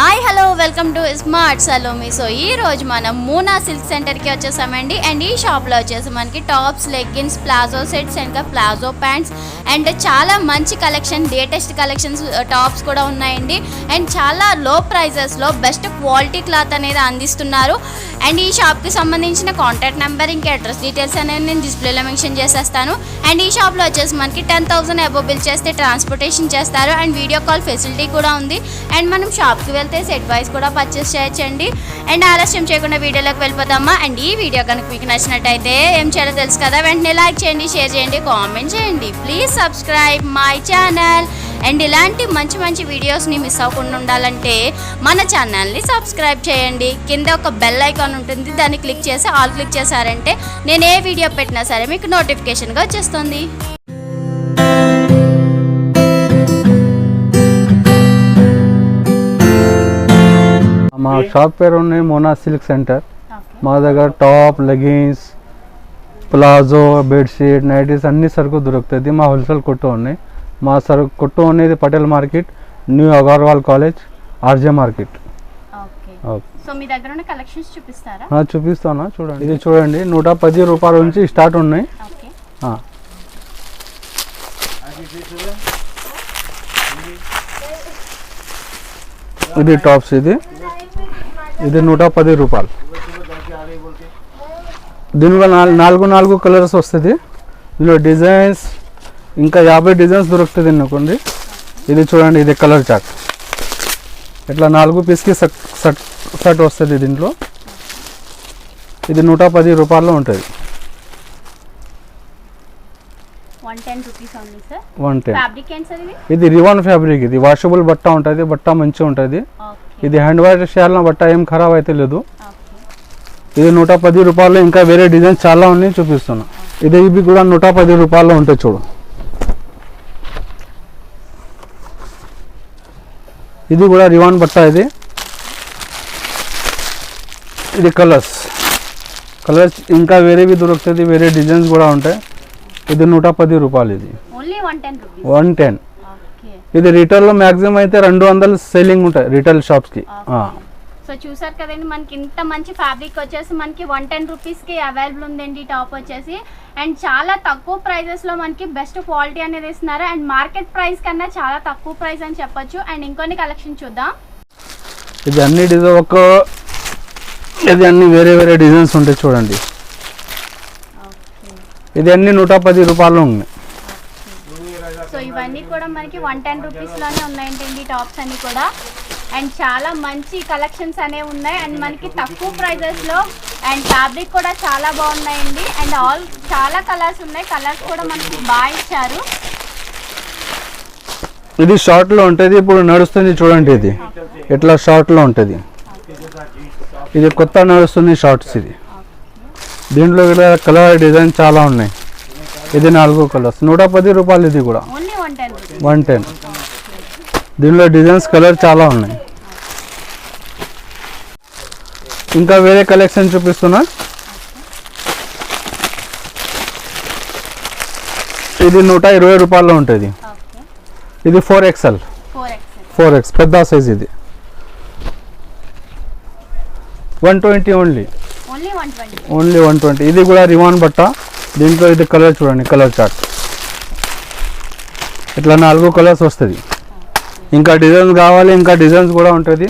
Hi hello welcome to smart Salomi. So ఈ రోజు మనం మూనా సిల్క్ సెంటర్కి వచ్చేసామండి. అండ్ ఈ షాప్లో వచ్చేసి మనకి టాప్స్, లెగ్గిన్స్, ప్లాజో సెట్స్ ఇంకా ప్లాజో ప్యాంట్స్ అండ్ చాలా మంచి కలెక్షన్, లేటెస్ట్ కలెక్షన్స్ టాప్స్ కూడా ఉన్నాయండి. అండ్ చాలా లో ప్రైజెస్లో బెస్ట్ క్వాలిటీ క్లాత్ అనేది అందిస్తున్నారు. అండ్ ఈ షాప్కి సంబంధించిన కాంటాక్ట్ నెంబర్ ఇంకా అడ్రస్ డీటెయిల్స్ అనేది నేను డిస్ప్లేలో మెన్షన్ చేసేస్తాను. అండ్ ఈ షాప్లో వచ్చేసి మనకి 10,000 అబోవ్ బిల్ చేస్తే ట్రాన్స్పోర్టేషన్ చేస్తారు. అండ్ వీడియో కాల్ ఫెసిలిటీ కూడా ఉంది. అండ్ మనం షాప్కి వెళ్తే సెట్ వైస్ కూడా పర్చేస్ చేయొచ్చండి. అండ్ ఆలస్యం చేయకుండా వీడియోలోకి వెళ్ళిపోతామా. అండ్ ఈ వీడియో కనుక మీకు నచ్చినట్టయితే ఏం చేయాలో తెలుసు కదా, వెంటనే లైక్ చేయండి, షేర్ చేయండి, కామెంట్ చేయండి. Please subscribe my channel. And ఇలాంటి మంచి మంచి వీడియోస్ని మిస్ అవ్వకుండా ఉండాలంటే మన ఛానల్ని సబ్స్క్రైబ్ చేయండి. కింద ఒక బెల్ ఐకాన్ ఉంటుంది, దాన్ని క్లిక్ చేసి ఆల్ క్లిక్ చేశారంటే నేను ఏ వీడియో పెట్టినా సరే మీకు నోటిఫికేషన్గా వచ్చేస్తుంది. మా షాప్ పేరు ఉన్నాయి మోనా సిల్క్ సెంటర్. మా దగ్గర top, leggings, palazzo, bedsheet, nighties అన్ని సరుకు దొరుకుతుంది. మా హోల్సేల్ కొట్టు ఉన్నాయి. మా సరుకు కొట్టు అనేది Patel market, new Agarwal college, RJ market. So మీ దగ్గర ఉన్న కలెక్షన్స్ చూపిస్తారా? చూపిస్తాను. చూడండి, ఇది చూడండి, 110 రూపాయల నుంచి స్టార్ట్ ఉన్నాయి. ఇది టాప్స్, ఇది 110 రూపాయలు. దీనిలో 4 కలర్స్ వస్తుంది. ఇందులో డిజైన్స్ ఇంకా 50 డిజైన్స్ దొరుకుతుంది అనుకోండి. ఇది చూడండి, ఇది కలర్ చార్ట్. ఇట్లా 4 పీస్కి సెట్ వస్తుంది. దీంట్లో ఇది 110 రూపాయల్లో ఉంటుంది. 110. ఇది రివాన్ ఫ్యాబ్రిక్. ఇది వాషబుల్ బట్ట ఉంటుంది. బట్ట మంచిగా ఉంటుంది. ఇది హ్యాండ్ వాష్ చేయాలన్న బట్ట ఏం ఖరాబ్ అయితే లేదు. ఇది 110 రూపాయలు. ఇంకా వేరే డిజైన్స్ చాలా ఉన్నాయి, చూపిస్తున్నా. ఇవి కూడా 110 రూపాయల్లో ఉంటాయి. చూడు, ఇది కూడా రివాన్ బట్ట. ఇది కలర్స్ ఇంకా వేరేవి దొరుకుతుంది. వేరే డిజైన్స్ కూడా ఉంటాయి. ఇది 110 రూపాయలు. ఇది 110. ఇది రిటైల్లో మ్యాక్సిమం అయితే 200 సెల్లింగ్ ఉంటాయి రిటైల్ షాప్స్కి. సో చూసారు కదండి, మనకి ఇంత మంచి ఫ్యాబ్రిక్ వచ్చేసి మనకి 110 రూపీస్కి అవైలబుల్ ఉందండి టాప్ వచ్చేసి. అండ్ చాలా తక్కువ ప్రైజెస్లో మనకి బెస్ట్ క్వాలిటీ అనేది ఇస్తున్నారు. అండ్ మార్కెట్ ప్రైస్ కన్నా చాలా తక్కువ ప్రైస్ అని చెప్పొచ్చు. అండ్ ఇంకొన్ని కలెక్షన్ చూద్దాం. ఇది అన్ని డిజైన్ ఇది అన్ని వేరే వేరే డిజైన్స్ ఉంటాయి. చూడండి, ఇది అన్ని 110 రూపాయలు ఉన్నాయి. సో ఇవన్నీ కూడా మనకి 110 రూపీస్లోనే ఉన్నాయండి టాప్స్ అన్ని కూడా. అండ్ చాలా మంచి కలెక్షన్స్ అనేవి ఉన్నాయి. అండ్ మనకి తక్కువ ప్రైజెస్లో అండ్ ఫ్యాబ్రిక్ కూడా చాలా బాగున్నాయండి. అండ్ చాలా కలర్స్ ఉన్నాయి. కలర్స్ కూడా మనకి బాగా ఇచ్చారు. ఇది షార్ట్లో ఉంటుంది. ఇప్పుడు నడుస్తుంది చూడండి, ఇది ఇట్లా షార్ట్లో ఉంటుంది. ఇది కొత్త నడుస్తుంది షార్ట్స్. ఇది దీంట్లో కలర్ డిజైన్ చాలా ఉన్నాయి. ఇది 4 కలర్స్, 110 రూపాయలు. ఇది కూడా 110. దీనిలో డిజైన్స్ కలర్ చాలా ఉన్నాయి. ఇంకా వేరే కలెక్షన్ చూపిస్తున్నా. ఇది 120 రూపాయల్లో ఉంటుంది. ఇది 4XL పెద్ద సైజ్. ఇది 120 ఓన్లీ 120. ఇది కూడా రివాన్ బట్ట. దీంట్లో ఇది కలర్ చూడండి, కలర్ చార్ట్. ఇట్లా 4 కలర్స్ వస్తుంది. ఇంకా డిజైన్స్ కావాలి, ఇంకా డిజైన్స్ కూడా ఉంటుంది.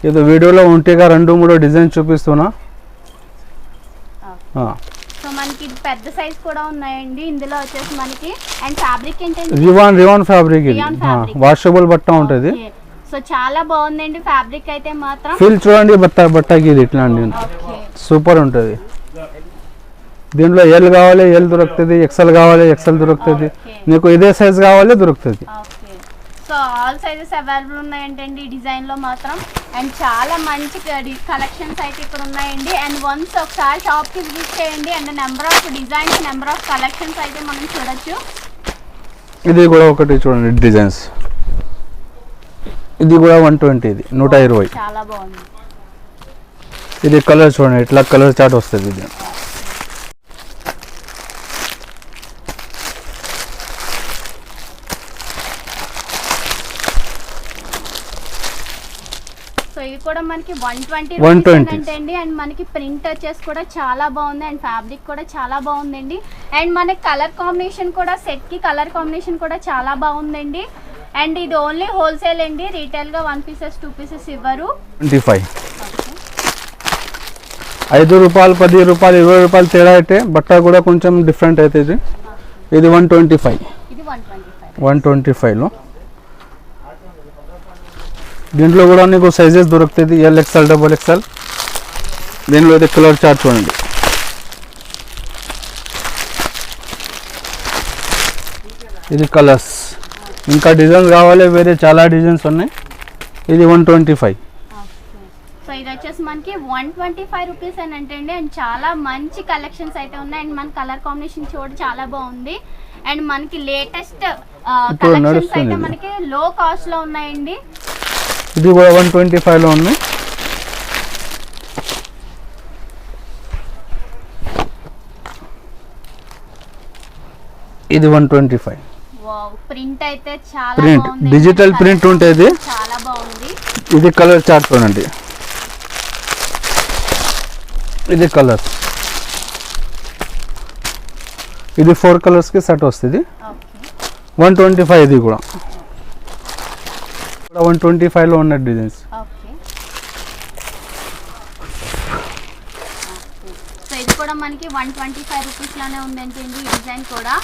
ఇది వీడియోలో ఉంటేగా 2-3 డిజైన్స్ చూపిస్తున్నా. సో మనకి పెద్ద సైజ్ కూడా ఉన్నాయండి ఇందులో వచ్చేసి మనకి. అండ్ ఫ్యాబ్రిక్ ఏంటంటే రివాన్ ఫ్యాబ్రిక్. ఇది వాషబుల్ బట్ట ఉంటుంది. సో చాలా బాగుందండి ఫ్యాబ్రిక్ అయితే మాత్రం. ఫీల్ చూడండి, బట్టకి ఇది ఇట్లా సూపర్ ఉంటుంది. దీంట్లో ఎల్ కావాలి, ఎల్ దొరుకుతుంది. ఎక్సెల్ కావాలి, ఎక్సెల్ దొరుకుతుంది. మీకు ఇదే సైజ్ కావాలి, దొరుకుతుంది. సో ఆల్ సైజెస్ అవైలబుల్ ఉన్నాయండి డిజైన్లో మాత్రం. అండ్ చాలా మంచి కలెక్షన్స్ అయితే ఇక్కడ ఉన్నాయండి. అండ్ వన్స్ ఒకసారి షాప్కి విజిట్ చేయండి. And number of designs, number of collections అయితే మనం చూడొచ్చు. ఇది కూడా ఒకటి చూడండి డిజైన్స్. ఇది కూడా 120. ఇది 120. చాలా బాగుంది. ఇది కలర్ చూడండి, ఇట్లా కలర్ చార్ట్ వస్తుంది. ఇది సో ఇది కూడా మనకి 120 120 అంటే అండి. అండ్ మనకి ప్రింట్ వచ్చేసి కూడా చాలా బాగుంది అండ్ ఫ్యాబ్రిక్ కూడా చాలా బాగుందండి. అండ్ మనకి కలర్ కాంబినేషన్ కూడా సెట్ కి కలర్ కాంబినేషన్ కూడా చాలా బాగుందండి. అండ్ ఇది ఓన్లీ హోల్సేల్ అండి, రీటైల్ గా 1 పీసెస్ 2 పీసెస్ ఇవ్వరు. 25 5 రూపాయలు 10 రూపాయలు 20 రూపాయలు తేడా అయితే బట్ట కూడా కొంచెం డిఫరెంట్ అవుతుంది. ఇది 125 ఇది 125 125లో దీంట్లో కూడా నీకు సైజెస్ దొరుకుతుంది LXL XXL. దీనిలో అయితే కలర్ చార్ట్ చూడండి. ఇది కలర్స్, ఇంకా డిజైన్స్ కావాలి, వేరే చాలా డిజైన్స్ ఉన్నాయి. ఇది 125. సో ఇది వచ్చేసి మనకి 125 రూపీస్ అని అంటే అండి. అండ్ చాలా మంచి కలెక్షన్స్ అయితే ఉన్నాయి. అండ్ మన కలర్ కాంబినేషన్ చూడ చాలా బాగుంది. అండ్ మనకి లేటెస్ట్ కలెక్షన్స్ అయితే మనకి లో కాస్ట్ లో ఉన్నాయండి. ఇది కూడా 125లో ఉంది. ఇది 125. వావ్, ప్రింట్ అయితే చాలా ప్రింట్ బాగుంది, డిజిటల్ ప్రింట్ ఉంటుంది. చాలా బాగుంది. ఇది కలర్ చార్ట్ చూడండి. ఇది కలర్, ఇది 4 కలర్స్ కి సెట్ వస్తుంది. ఓకే 125. ఇది కూడా 125లో ఉన్న డిజైన్స్. ఓకే సో ఇది కూడా మనకి 125 రూపీస్ లోనే ఉందండి ఈ డిజైన్ కూడా.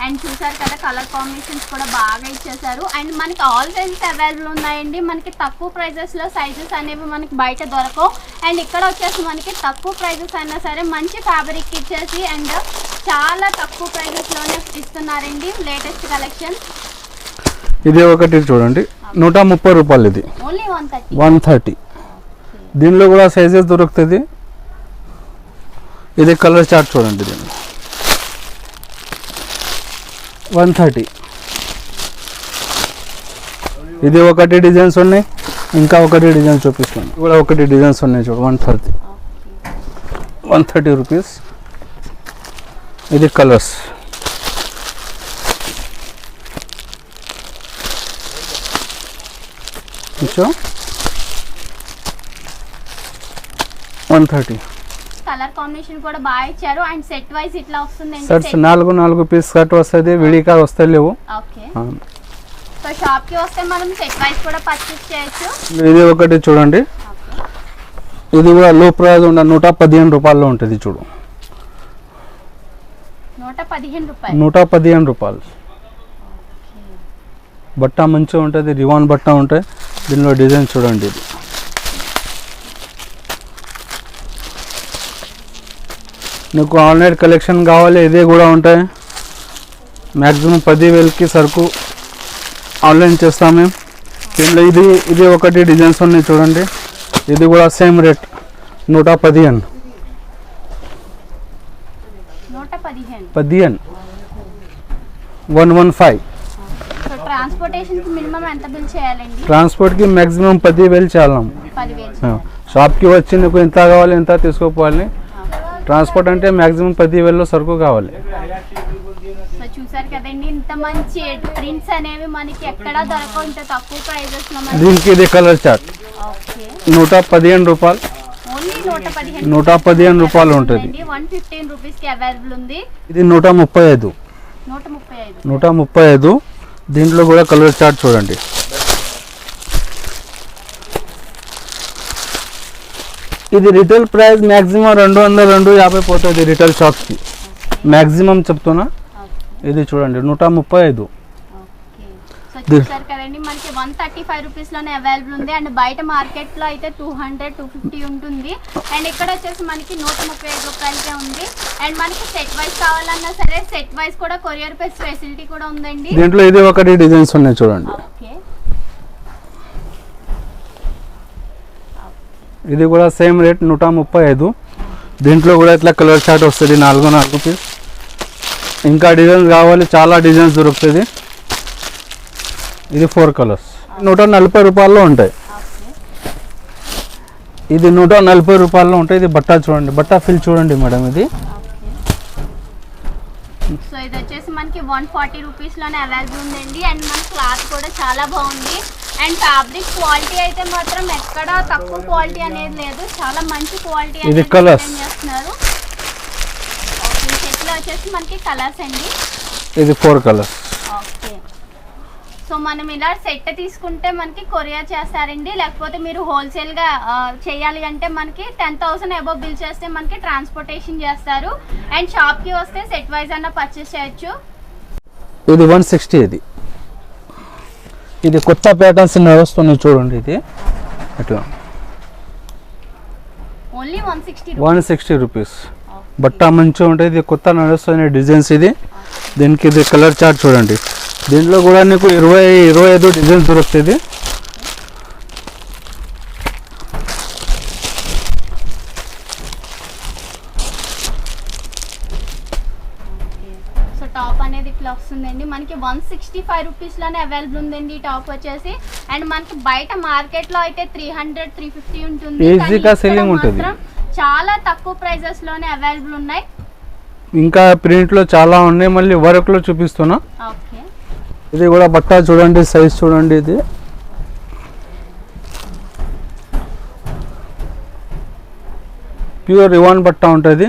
అండ్ చూసారు కదా కలర్ కాంబినేషన్స్ కూడా బాగా ఇచ్చేసారు. అండ్ మనకి ఆల్ సైజెస్ అవైలబుల్ ఉన్నాయండి. మనకి తక్కువ ప్రైజెస్ లో సైజెస్ అనేవి మనకి బయట దొరకవు. అండ్ ఇక్కడ వచ్చేసి మనకి తక్కువ ప్రైజెస్ అయినా సరే మంచి ఫ్యాబ్రిక్ ఇచ్చేసి అండ్ చాలా తక్కువ ప్రైజెస్ లోనే ఇస్తున్నారండి లేటెస్ట్ కలెక్షన్. ఇది ఒకటి చూడండి 130 రూపాయలు. ఇది ఓన్లీ 130. దీనిలో కూడా సైజెస్ దొరుకుతుంది. ఇది కలర్ చార్ట్ చూడండి. దీన్ని 130. ఇది ఒకటి డిజైన్స్ ఉన్నాయి, ఇంకా ఒకటి డిజైన్ చూపిస్తాను. కూడా ఒకటి డిజైన్స్ ఉన్నాయి చూడు. 130 రూపీస్. ఇది కలర్స్. చూసా 130. కలర్ కాంబినేషన్ కూడా బాగా ఇచ్చారు. అండ్ సెట్ వైస్ ఇట్లా వస్తుందండి. షర్ట్స్ 4 పీస్ కట్ వస్తుంది, విడిగా వస్తాయి లేవు. ఓకే సో షాప్ కి వస్తే మనం సెట్ వైస్ కూడా పర్చేస్ చేయొచ్చు. ఇది ఒకటి చూడండి. ఇది కూడా లో ప్రైస్ ఉన్న 115 రూపాయల్లో ఉంటుంది చూడు. 115 రూపాయలు. 115 రూపాయలు. బట్ట మంచిగా ఉంటుంది, రివాన్ బట్ట ఉంటాయి. దీనిలో డిజైన్ చూడండి. ఇది నీకు ఆన్లైన్ కలెక్షన్ కావాలి, ఇదే కూడా ఉంటాయి. మ్యాక్సిమం 10,000కి సరుకు ఆన్లైన్ చేస్తాం మేము. దీనిలో ఇది ఒకటి డిజైన్స్ ఉన్నాయి చూడండి. ఇది కూడా సేమ్ రేట్ 115. 115 115. సో ట్రాన్స్పోర్టేషన్ కి మినిమం ఎంత బిల్ చేయాలండి? ట్రాన్స్పోర్ట్కి మ్యాక్సిమం 10,000 చాలా. 10,000. షాప్కి వచ్చి నీకు ఎంత కావాలి ఎంత తీసుకోపోవాలి. ట్రాన్స్పోర్ట్ అంటే మ్యాక్సిమం 10,000లో సరుకు కావాలి. సో చూసారు కదండి, ఇంత మంచి ప్రింట్స్ అనేవి మనకి ఎక్కడా దొరకవు ఇంత తక్కువ ప్రైజెస్ లో. దీనికి ఇది కలర్ చార్ట్. ఓకే 115 రూపాయలు. ఓన్లీ 115 రూపాయలు ఉంటుంది. 115 రూపీస్ కి అవైలబుల్ ఉంది. ఇది 135. 135. దీంట్లో కూడా కలర్ చార్ట్ చూడండి. ఇది రిటైల్ ప్రైస్ మ్యాక్సిమం 200-250 పోతుంది రిటైల్ షాప్కి మ్యాక్సిమం చెప్తున్నా. ఇది చూడండి 135. సో చూసారు కదండి, మనకి 135 రూపీస్ లోనే అవైలబుల్ ఉంది. అండ్ బయట మార్కెట్ లో అయితే 200-250 ఉంటుంది. అండ్ ఇక్కడ వచ్చేసి మనకి 135 రూపాయలకే ఉంది. అండ్ మనకి సెట్ వైస్ కావాలన్నా సరే సెట్ వైస్ కూడా కొరియర్ ఫెసిలిటీ కూడా ఉందండి. దీంట్లో ఇది ఒకటి డిజైన్స్ ఉన్నాయి చూడండి. ఓకే ఇది కూడా సేమ్ రేట్ 135. దీంట్లో కూడా ఇట్లా కలర్ చార్ట్ వస్తుంది 4 పీస్. ఇంకా డిజైన్స్ కావాలి, చాలా డిజైన్స్ దొరుకుతుంది. ఇది 4 కలర్స్ 140 రూపాయల్లో ఉంటాయి. ఇది 140 రూపాయల్లో ఉంటాయి. ఇది బట్ట చూడండి, బట్ట ఫిల్ చూడండి మేడం. ఇది సో ఇది వచ్చేసి మనకి 140 రూపీస్ లోనే అవైలబుల్ ఉందండి. అండ్ మన క్లాత్ కూడా చాలా బాగుంది. అండ్ ఫ్యాబ్రిక్ క్వాలిటీ అయితే మాత్రం ఎక్కడ తక్కువ క్వాలిటీ అనేది లేదు, చాలా మంచి క్వాలిటీ ఇది colours. చేస్తున్నారు. ఓకే, ఈ సెట్లో వచ్చేసి మనకి కలర్స్ అండి. ఇది 4 కలర్స్. ఓకే, సో మనం ఇలా సెట్ తీసుకుంటే మనకి కొరియర్ చేస్తారండి, లేకపోతే మీరు హోల్సేల్గా చేయాలి అంటే మనకి 10,000 అబోవ్ బిల్ చేస్తే మనకి ట్రాన్స్పోర్టేషన్ చేస్తారు. అండ్ షాప్కి వస్తే సెట్ వైజ్ అన్న పర్చేస్ చేయొచ్చు. ఇది 160. ఇది కొత్త ప్యాటర్న్స్ వస్తున్నాయి చూడండి. ఇది ఇట్లా ఓన్లీ 160 రూపీస్. బట్ట మంచిగా ఉంటుంది. ఇది కొత్త నడుస్తున్న డిజైన్స్. ఇది దీనికి ఇది కలర్ చార్ట్ చూడండి. దీంట్లో కూడా నీకు 20-25 డిజైన్స్ దొరుకుతుంది. సో టాప్ అనేది ఇట్లా వస్తుందండి మనకి 165 రూపీస్లోనే అవైలబుల్ ఉందండి ఈ టాప్ వచ్చేసి. అండ్ మనకి బయట మార్కెట్లో అయితే 300-350 ఉంటుంది. ఈజీగా సెల్లింగ్ ఉంటుంది. చాలా తక్కువ ప్రైజెస్లోనే అవైలబుల్ ఉన్నాయి. ఇంకా ప్రింట్లో చాలా ఉన్నాయి. మళ్ళీ వర్క్లో చూపిస్తున్నా. ఓకే, ఇది కూడా బట్ట చూడండి, సైజ్ చూడండి. ఇది ప్యూర్ రివాన్ బట్ట ఉంటుంది.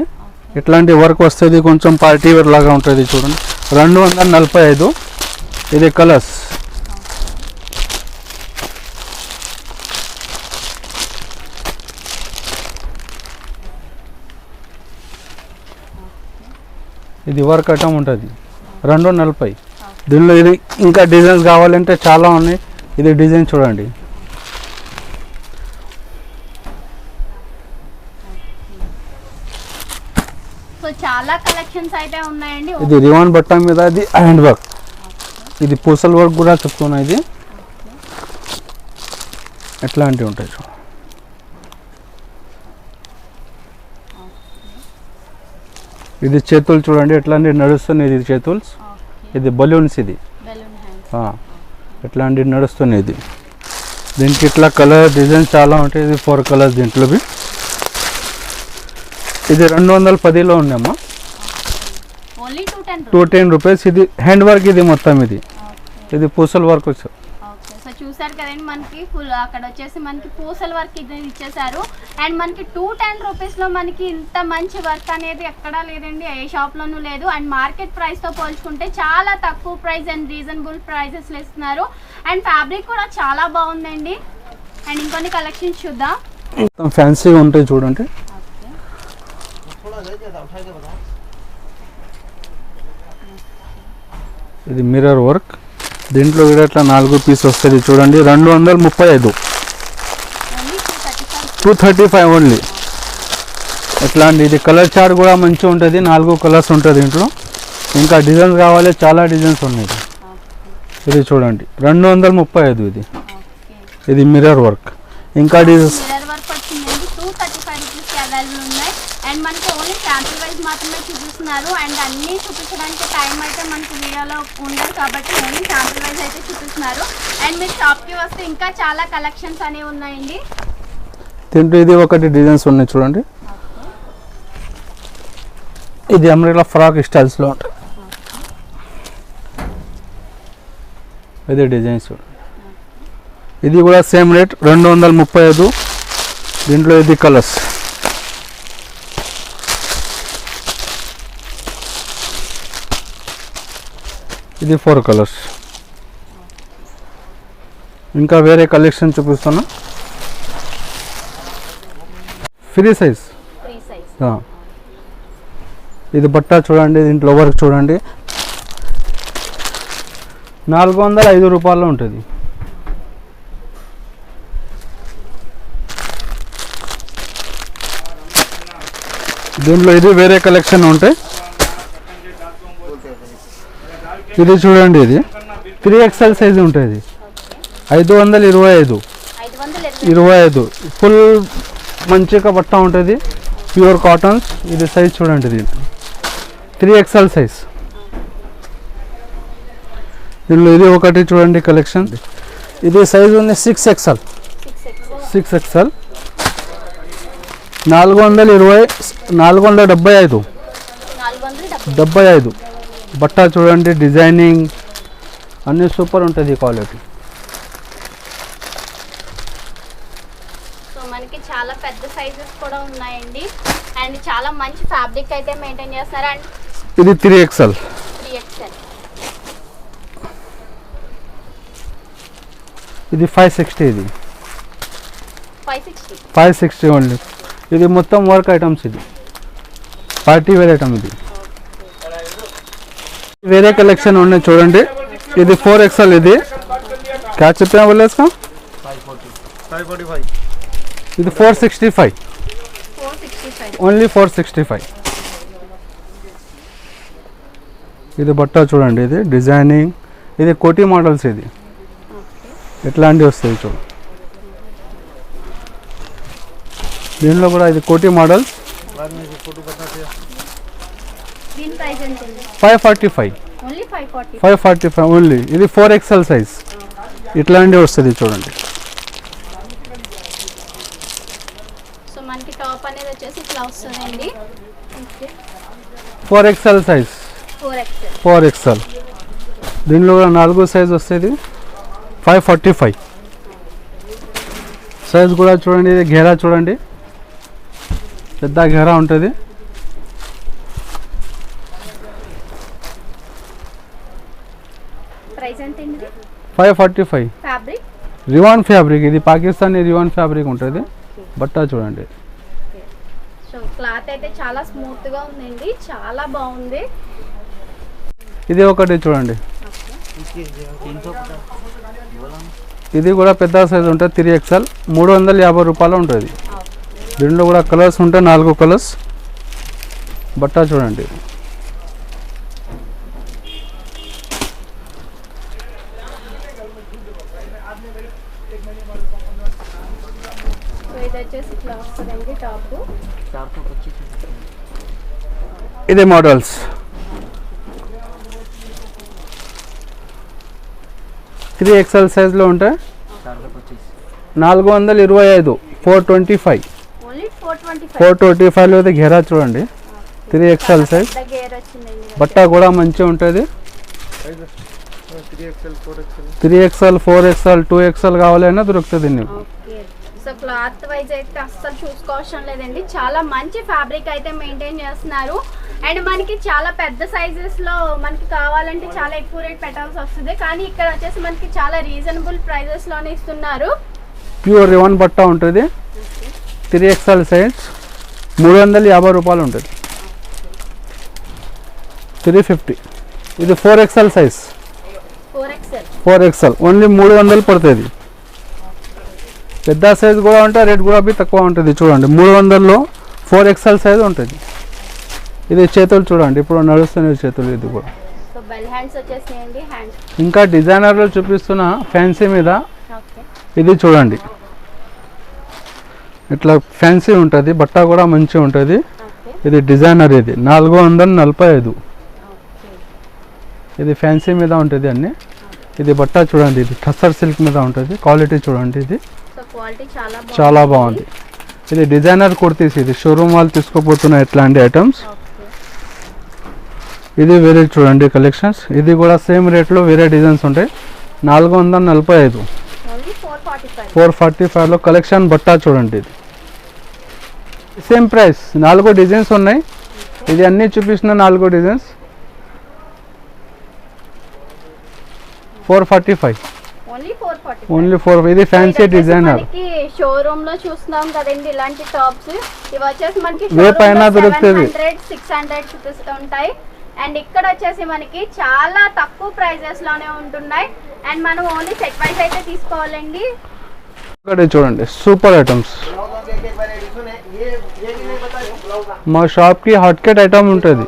ఇట్లాంటి వర్క్ వస్తుంది. కొంచెం పార్టీ వేర్ లాగా ఉంటుంది చూడండి. 245. ఇది కలర్స్. ఇది వర్క్ ఐటమ్ ఉంటుంది. 240. దీనిలో ఇది ఇంకా డిజైన్స్ కావాలంటే చాలా ఉన్నాయి. ఇది డిజైన్ చూడండి. సో చాలా కలెక్షన్స్ అయితే ఉన్నాయండి. ఇది రివాన్ బట్ట మీద ఇది హ్యాండ్ వర్క్. ఇది పూసల్ వర్క్ కూడా చెప్తున్నా. ఇది ఎట్లాంటివి ఉంటాయి చూడండి. ఇది చేతులు చూడండి ఎట్లాంటి నడుస్తున్నాయి. ఇది చేతులు. ఇది బలూన్స్. ఇది ఎట్లాంటి నడుస్తున్నాయి. ఇది దీనికి ఇట్లా కలర్ డిజైన్ చాలా ఉంటాయి. ఇది 4 కలర్స్ దీంట్లో. ఇది 210లో ఉన్నాయమ్మా. Only 210 rupees. ఇది హ్యాండ్ వర్క్. ఇది మొత్తం ఇది పూసల్ వర్క్ వచ్చి. ఓకే, సో చూసారు కదండి మనకి ఫుల్ అక్కడ వచ్చేసి మనకి పూసల వర్క్ ఇది ఇచ్చేసారు. అండ్ మనకి 210 రూపీస్లో మనకి ఇంత మంచి వర్క్ అనేది ఎక్కడా లేదండి, ఏ షాప్లోనూ లేదు. అండ్ మార్కెట్ ప్రైస్తో పోల్చుకుంటే చాలా తక్కువ ప్రైస్ అండ్ రీజనబుల్ ప్రైజెస్లో ఇస్తున్నారు. అండ్ ఫ్యాబ్రిక్ కూడా చాలా బాగుందండి. అండ్ ఇంకొన్ని కలెక్షన్స్ చూద్దాం. మొత్తం ఫ్యాన్సీగా ఉంటాయి చూడండి. ఇది మిర్రర్ వర్క్. దీంట్లో కూడా ఇట్లా 4 పీస్ వస్తుంది చూడండి. 235. 235 ఓన్లీ. ఇట్లాంటి ఇది కలర్ చార్ట్ కూడా మంచిగా ఉంటుంది. 4 కలర్స్ ఉంటుంది దీంట్లో. ఇంకా డిజైన్స్ కావాలి, చాలా డిజైన్స్ ఉన్నాయి. ఇది చూడండి 235. ఇది మిర్రర్ వర్క్. ఇంకా డిజైన్స్ వర్క్ వచ్చిందండి 235 రూపీస్కి అవైలబుల్ ఉన్నాయి. అండ్ మనకి ఓన్లీ శాంపుల్ వైజ్ మాత్రమే చూపిస్తున్నారు. అండ్ అన్నీ చూపించడానికి టైం అయితే మనకి వీడియోలో ఉండదు కాబట్టి ఓన్లీ శాంపుల్ వైజ్ అయితే చూపిస్తున్నారు. అండ్ మీరు షాప్కి వస్తే ఇంకా చాలా కలెక్షన్స్ అనేవి ఉన్నాయండి. దీంట్లో ఇది ఒకటి డిజైన్స్ ఉన్నాయి చూడండి. ఇది అమ్రిలా ఫ్రాక్ స్టైల్స్లో ఉంటుంది. ఇది డిజైన్స్. ఇది కూడా సేమ్ రేట్ 235. దీంట్లో ఇది కలర్స్. ఇది 4 కలర్స్. ఇంకా వేరే కలెక్షన్ చూపిస్తున్నా. Free size. ఇది బట్ట చూడండి. దీంట్లో వర్క్ చూడండి. 405 రూపాయల్లో ఉంటుంది. దీంట్లో ఇది వేరే కలెక్షన్ ఉంటాయి. ఇది చూడండి. ఇది 3XL సైజ్ ఉంటుంది. 525 ఫుల్ మంచిగా బట్ట ఉంటుంది. Pure cottons. ఇది సైజ్ చూడండి. దీంట్లో 3XL సైజ్. దీనిలో ఇది ఒకటి చూడండి కలెక్షన్. ఇది సైజ్ ఉంది 6XL. 6XL 475 బట్ట చూడండి. డిజైనింగ్ అన్నీ సూపర్ ఉంటుంది. క్వాలిటీ సో మనకి చాలా పెద్ద సైజెస్ కూడా ఉన్నాయండి అండ్ చాలా మంచి ఫ్యాబ్రిక్ అయితే మెయింటైన్ చేస్తున్నారు అండ్ ఇది 3XL 3XL ఇది 560 ఇది 560 560 ఓన్లీ. ఇది మొత్తం వర్క్ ఐటమ్స్, ఇది పార్టీ వేర్ ఐటమ్. ఇది వేరే కలెక్షన్ ఉన్నాయి చూడండి. ఇది 4XL. ఇది क्या చెప్పినా बोले इसका 545 ఇది 465 ఓన్లీ 465. ఇది బట్ట చూడండి, ఇది డిజైనింగ్, ఇది కోటి మోడల్స్. ఇది ఎట్లాంటివి వస్తాయి చూడు, దీనిలో కూడా ఇది కోటి మోడల్స్. बाद में ये फोटो बताते हैं. దీని ప్రైస్ ఎంత ఉంది 545 ఓన్లీ 540 545 ఓన్లీ. ఇది 4XL సైజ్. ఇట్లాంటివి వస్తుంది చూడండి. సో మనకి టాప్ అనేది వచ్చేసి ఇట్లా వస్తుందండి. 4XL size 4XL 4XL. దీనిలో కూడా 4 సైజ్ వస్తుంది. 545 సైజ్ కూడా చూడండి. ఇది ఘేరా చూడండి, పెద్ద ఘేరా ఉంటుంది. ప్రైస్ ఎంత అండి 545 ఫ్యాబ్రిక్ రివాన్ ఫ్యాబ్రిక్. ఇది పాకిస్తానీ రివాన్ ఫ్యాబ్రిక్ ఉంటుంది. బట్ట చూడండి. సో క్లాత్ అయితే చాలా స్మూత్ గా ఉందండి, చాలా బాగుంది. ఇది ఒకటి చూడండి, 350 ఇది కూడా పెద్ద సైజ్ ఉంటుంది. 3XL 350 రూపాయలు ఉంటుంది. దీంట్లో కూడా కలర్స్ ఉంటాయి, 4 కలర్స్. బట్ట చూడండి. సో ఇది వచ్చేసి ఇట్లా వస్తుందండి టాప్. 425 ఇదే మోడల్స్. త్రీ ఎక్స్ఎల్ సైజ్లో ఉంటాయి. 425 425 ఓన్లీ 425 425లో అయితే ఘేరా చూడండి. 3XL size. పెద్ద గేర్ వచ్చిందండి. బట్ట కూడా మంచిగా ఉంటుంది. 3XL 4XL 3XL 4XL 2XL కావాలన్నా దొరుకుతుంది నీకు. ఓకే సో క్లాత్ వైజ్ అయితే అస్సలు చూసుకోవడం లేదండి, చాలా మంచి ఫ్యాబ్రిక్ అయితే మెయింటైన్ చేస్తున్నారు. అండ్ మనకి చాలా పెద్ద సైజెస్ లో మనకి కావాలంటే చాలా ఎక్కువ రేట్ పెట్టాల్సి వస్తుంది, కానీ ఇక్కడ వచ్చేసి మనకి చాలా రీజనబుల్ ప్రైజెస్ లోనే ఇస్తున్నారు. ప్యూర్ రివన్ బట్ట ఉంటుంది. 3XL సైజ్ 350 రూపాయలు ఉంటుంది. 350. ఇది 4XL size 4XL 4XL only 300 పడుతుంది. పెద్ద సైజ్ కూడా ఉంటుంది, రేట్ కూడా తక్కువ ఉంటుంది. చూడండి 300లో 4XL సైజ్ ఉంటుంది. ఇది చేతులు చూడండి, ఇప్పుడు నడుస్తున్న చేతులు. ఇది కూడా సో బెల్ హ్యాండ్స్ వచ్చేసినాయండి. హ్యాండ్స్ ఇంకా డిజైనర్లో చూపిస్తున్న ఫ్యాన్సీ మీద. ఓకే ఇది చూడండి, ఇట్లా ఫ్యాన్సీ ఉంటుంది. బట్ట కూడా మంచిగా ఉంటుంది. ఓకే ఇది డిజైనర్. ఇది 445. ఓకే ఇది ఫ్యాన్సీ మీద ఉంటుంది అన్నీ. ఇది బట్ట చూడండి, ఇది టస్సర్ సిల్క్ మీద ఉంటుంది. క్వాలిటీ చూడండి, ఇది సో క్వాలిటీ చాలా బాగుంది. ఇది డిజైనర్ కుర్తీస్. ఇది షోరూమ్ వాళ్ళు తీసుకుపోతున్న ఇట్లాంటి ఐటమ్స్. ఓకే ఇది వేరే చూడండి కలెక్షన్స్. ఇది కూడా సేమ్ రేట్లో వేరే డిజైన్స్ ఉంటాయి. 445 ఓన్లీ 445 445లో కలెక్షన్. బట్ట చూడండి, ఇది సేమ్ ప్రైస్. 4 డిజైన్స్ ఉన్నాయి. ఇది అన్నీ చూపించిన 4 డిజైన్స్. 445 only 445 only 4. ఇది ఫ్యాన్సీ డిజైనర్. మనకి షోరూమ్ లో చూస్తున్నాం కదండి ఇలాంటి టాప్స్. ఇవి వచ్చేసి మనకి వే పైన దొరుకుతుంది. 600 రూపీస్ ఉంటాయి. అండ్ ఇక్కడ వచ్చేసి మనకి చాలా తక్కువ ప్రైజెస్ లోనే ఉంటున్నాయి. అండ్ మనం ఓన్లీ సెట్ వైజ్ అయితే తీసుకోవాలండి. ఇక్కడ చూడండి సూపర్ ఐటమ్స్. మా షాప్కి హాట్ కేట్ ఐటమ్ ఉంటుంది.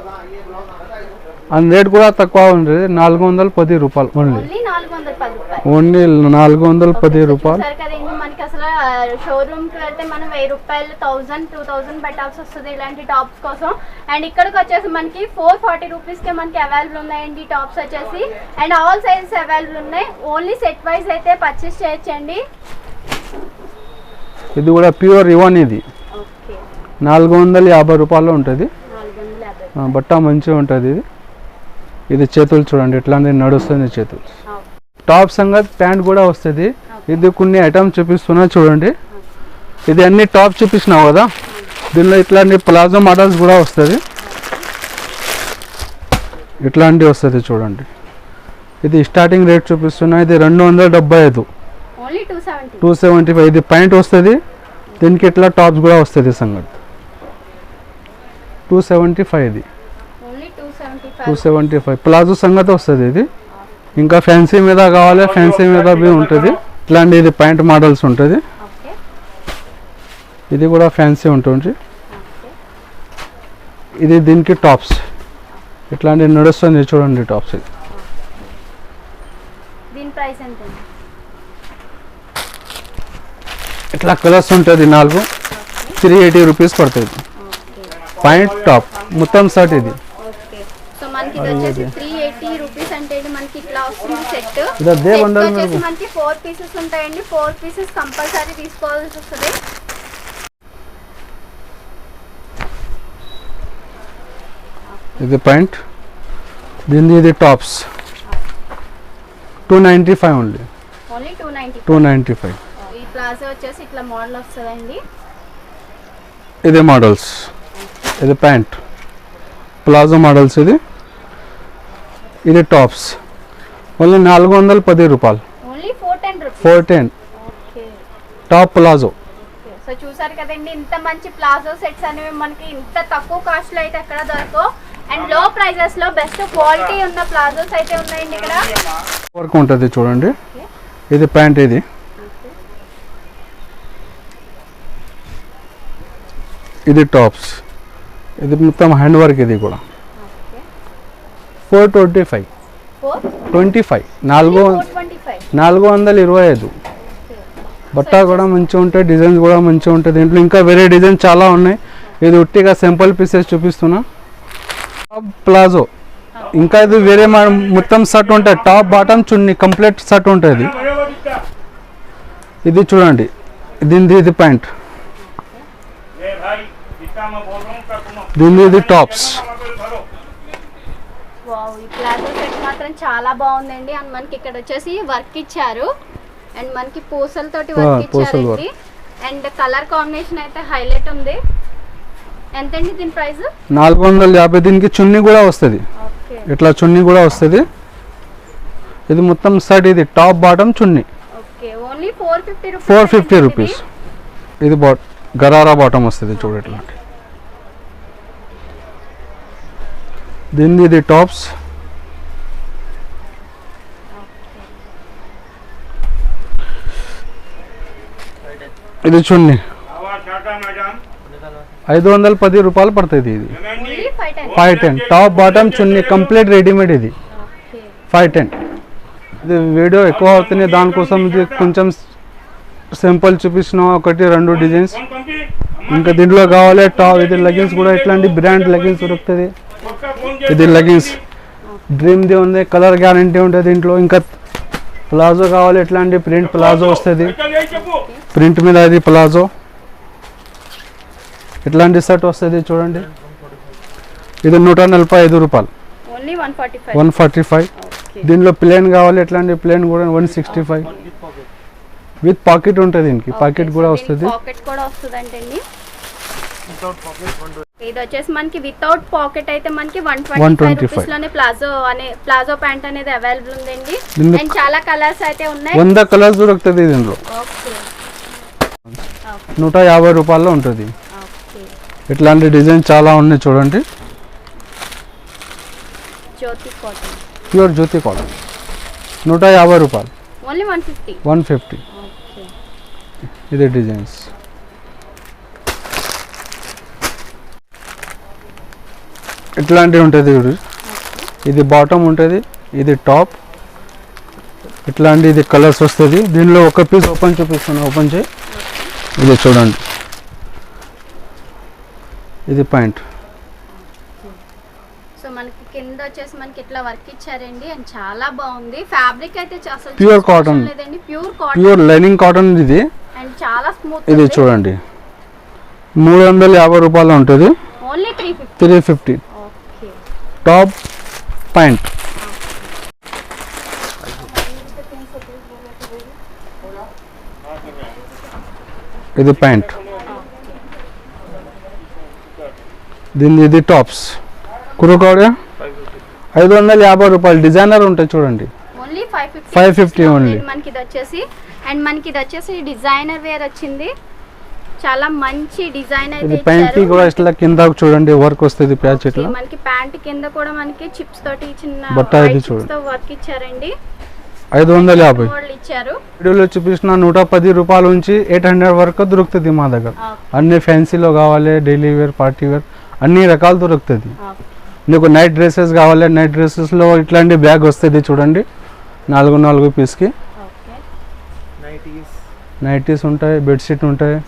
అండ్ రేట్ కూడా తక్కువ ఉంటుంది. 410 రూపాయలు ఓన్లీ. ఓన్లీ 410 రూపాయలు. ఓన్లీ 410 రూపాయలు. సరే కదండి, మనకి అసలు షోరూమ్ కి వెళ్తే మనం 1000 రూపాయలు 1000 2000 పెట్టాల్సి వస్తుంది ఇలాంటి టాప్స్ కోసం. అండ్ ఇక్కడికి వచ్చేసి మనకి 440 రూపీస్ కే మనకి అవైలబుల్ ఉన్నాయండి టాప్స్ వచ్చేసి. అండ్ ఆల్ సైజెస్ అవైలబుల్ ఉన్నాయి. ఓన్లీ సెట్ వైజ్ అయితే పర్చేస్ చేయొచ్చండి. ఇది కూడా ప్యూర్ రివన్. ఇది ఓకే 450 రూపాయలు ఉంటుంది. 450. బట్ట మంచిగా ఉంటుంది. ఇది చేతులు చూడండి, ఎట్లాంటి నడుస్తుంది చేతులు. టాప్ సంగతి ప్యాంట్ కూడా వస్తుంది. ఇది కొన్ని ఐటమ్స్ చూపిస్తున్నా చూడండి. ఇది అన్ని టాప్ చూపించినావు కదా, దీనిలో ఇట్లాంటి ప్లాజో మోడల్స్ కూడా వస్తుంది. ఇట్లాంటివి వస్తుంది చూడండి. ఇది స్టార్టింగ్ రేట్ చూపిస్తున్నా, ఇది 275, ఓన్లీ 270. 275. ఇది ప్యాంట్ వస్తుంది, దీనికి ఇట్లా టాప్స్ కూడా వస్తుంది సంగతి. 275 ఇది, ఓన్లీ 275. 275 ప్లాజో సంగతి వస్తుంది ఇది. ఇంకా ఫ్యాన్సీ మీద కావాలి, ఫ్యాన్సీ మీద బి ఉంటుంది. ఇట్లాంటి ఇది ప్యాంట్ మోడల్స్ ఉంటుంది. ఓకే ఇది కూడా ఫ్యాన్సీ ఉంటుంది. ఇది దీనికి టాప్స్ ఇట్లాంటి నడుస్తుంది చూడండి టాప్స్. ఇది దీని ప్రైస్ ఎంత? ఇట్లా కలర్స్ ఉంటుంది 4, 380 రూపీస్ పడుతుంది. పాయింట్ టాప్ మొత్తం షర్ట్ ఇది. ఓకే సో మనకి ఇది వచ్చేసి 380 రూపీస్ అంటే ఇది మనకి ఇట్లా వస్తుంది సెట్. ఇదా దే సెట్ బండల్ వచ్చేసి మీద మనకి 4 పీసెస్ ఉంటాయండి. 4 పీసెస్ కంపల్సరీ తీసుకోవాల్సి వస్తుంది. ఇది పాయింట్, దీని ఇది టాప్స్ 295 ఓన్లీ. ఓన్లీ 290. 295 ఈ ప్లాజో వచ్చేసి ఇట్లా మోడల్ వస్తుందండి. ఇది మోడల్స్. ఇది ప్యాంట్ ప్లాజో మోడల్స్. ఇది టాప్స్ ఓన్లీ 410 రూపాయలు. Only 410 rupees. 410 okay top palazzo. So చూసారు కదండి, ఇంత మంచి ప్లాజో సెట్స్ అనేవి మనకి ఇంత తక్కువ కాస్ట్ లో అయితే ఎక్కడ దొరకవు. అండ్ లో ప్రైజెస్ లో బెస్ట్ క్వాలిటీ ఉన్న ప్లాజోస్ అయితే ఉన్నాయండి ఇక్కడ. వర్క్ ఉంటుంది చూడండి. ఇది ప్యాంట్, ఇది టాప్స్. ఇది మొత్తం హ్యాండ్ వర్క్. ఇది కూడా 425. 425 425. బట్ట కూడా మంచిగా ఉంటాయి, డిజైన్స్ కూడా మంచిగా ఉంటాయి. దీంట్లో ఇంకా వేరే డిజైన్ చాలా ఉన్నాయి. ఇది ఉట్టిగా సింపుల్ పీసెస్ చూపిస్తున్నా. టాప్ ప్లాజో, ఇంకా ఇది వేరే మొత్తం షర్ట్ ఉంటుంది. టాప్ బాటమ్ చున్నీ కంప్లీట్ షర్ట్ ఉంటుంది. ఇది చూడండి, దీనిది ఇది ప్యాంట్, దీనిది ఇది టాప్స్. వావ్, ఈ ప్లాజో సెట్ మాత్రం చాలా బాగుందండి. అండ్ మనకి ఇక్కడ వచ్చేసి వర్క్ ఇచ్చారు. అండ్ మనకి పూసలతోటి వర్క్ ఇచ్చారండి. అండ్ కలర్ కాంబినేషన్ అయితే హైలైట్ ఉంది. ఎంతండి దీని ప్రైస్? 450. దీనికి చున్నీ కూడా వస్తుంది, ఓకే ఇట్లా చున్నీ కూడా వస్తుంది. ఇది మొత్తం షర్ట్, ఇది టాప్ బాటమ్ చున్నీ. Okay only 450 rupees. 450 రూపీస్. ఇది గరారా బాటమ్ వస్తుంది చూడు ఇట్లాంటి. దీనిది ఇది టాప్స్. ఇది చున్నీ 510 రూపాయలు పడుతుంది. ఇది ఓన్లీ 510. 510 టాప్ బాటమ్ చున్నీ కంప్లీట్ రెడీమేడ్. ఇది ఓకే 510. ఇది వీడియో ఎక్కువ అవుతుంది, దానికోసం ఇది కొంచెం సింపుల్ చూపించిన 1-2 డిజైన్స్. ఇంకా దీంట్లో కావాలి టాప్. ఇది లెగిన్స్ కూడా ఇట్లాంటి బ్రాండ్ లెగిన్స్ దొరుకుతుంది. ఇది లెగిన్స్ డ్రీమ్ది ఉంది, కలర్ గ్యారంటీ ఉంటుంది దీంట్లో. ఇంకా ప్లాజో కావాలి, ఇట్లాంటి ప్రింట్ ప్లాజో వస్తుంది. ప్రింట్ మీద ఇది ప్లాజో, ఇట్లాంటి షర్ట్ వస్తుంది చూడండి. ఇది 145 రూపాయలు. ఓన్లీ 145. 145. ఓకే దీనిలో ప్లేన్ కావాలి, ఇట్లాంటి ప్లేన్ కూడా 165 విత్ పాకెట్ ఉంటుంది. దీనికి పాకెట్ కూడా వస్తుంది. పాకెట్ కూడా వస్తుందండి. ఇది వచ్చేసి మనకి వితౌట్ పాకెట్ అయితే మనకి 125 రూపీస్ లోనే ప్లాజో ప్యాంట్ అనేది అవైలబుల్ ఉందండి. అండ్ చాలా కలర్స్ అయితే ఉన్నాయి. 100 కలర్స్ దొరుకుతుంది దీంట్లో. ఓకే 150 రూపాయల్లో ఉంటుంది. ఓకే ఇట్లాంటి డిజైన్ చాలా ఉన్నాయి చూడండి. జ్యోతి కాటన్, ప్యూర్ జ్యోతి కాటన్ 150 రూపాయలు. ఓన్లీ 150. 150. ఓకే ఇది డిజైన్స్. ఇట్లాంటివి ఉంటుంది. ఇది బాటమ్ ఉంటుంది, ఇది టాప్. ఇట్లాంటి ఇది కలర్స్ వస్తుంది. దీనిలో ఒక పీస్ ఓపెన్ చూపిస్తాను, ఓపెన్ చేయి. ఇది చూడండి, ఇది ప్యాంట్. సో మనకి కింద వచ్చేసి మనకి ఇట్లా వర్క్ ఇచ్చారండి. అండ్ చాలా బాగుంది. ఫ్యాబ్రిక్ అయితే అసలు ప్యూర్ కాటన్ లేదండి, pure cotton, pure lining cotton ఇది. అండ్ చాలా స్మూత్. ఇది చూడండి 350 రూపాయలు ఉంటుంది. ఓన్లీ 350. 350 okay top pant. ఇది ప్యాంట్, దీని ఇది టాప్స్. కురుకోడే 550 రూపాయలు. డిజైనర్ ఉంటాయి చూడండి, ఓన్లీ 550 ఓన్లీ. మనకి ఇది వచ్చేసి అండ్ మనకి ఇది వచ్చేసి డిజైనర్ వేర్ వచ్చింది. చాలా మంచి డిజైన్ అయితే ఇది ప్యాంట్ కి కూడా ఇట్లా కింద చూడండి వర్క్ వస్తుంది ప్యాచ్ ఇట్లా. మనకి ప్యాంట్ కింద కూడా మనకి చిప్స్ తోటి చిన్న బట్ట ఇది చూడండి. వర్క్ ఇచ్చారండి. 550 మోడల్ ఇచ్చారు. వీడియోలో చూపించిన 110 రూపాయల నుంచి 800 వరకు దొరుకుతుంది మా దగ్గర. అన్ని ఫ్యాన్సీలో కావాలి, డైలీ వేర్, పార్టీ వేర్ అన్ని రకాలు దొరుకుతుంది. నీకు నైట్ డ్రెస్సెస్ కావాలి, నైట్ డ్రెస్సెస్లో ఇట్లాంటి బ్యాగ్ వస్తుంది చూడండి, 4 పీస్కి. నైటీస్ నైటీస్ ఉంటాయి, బెడ్షీట్ ఉంటాయి.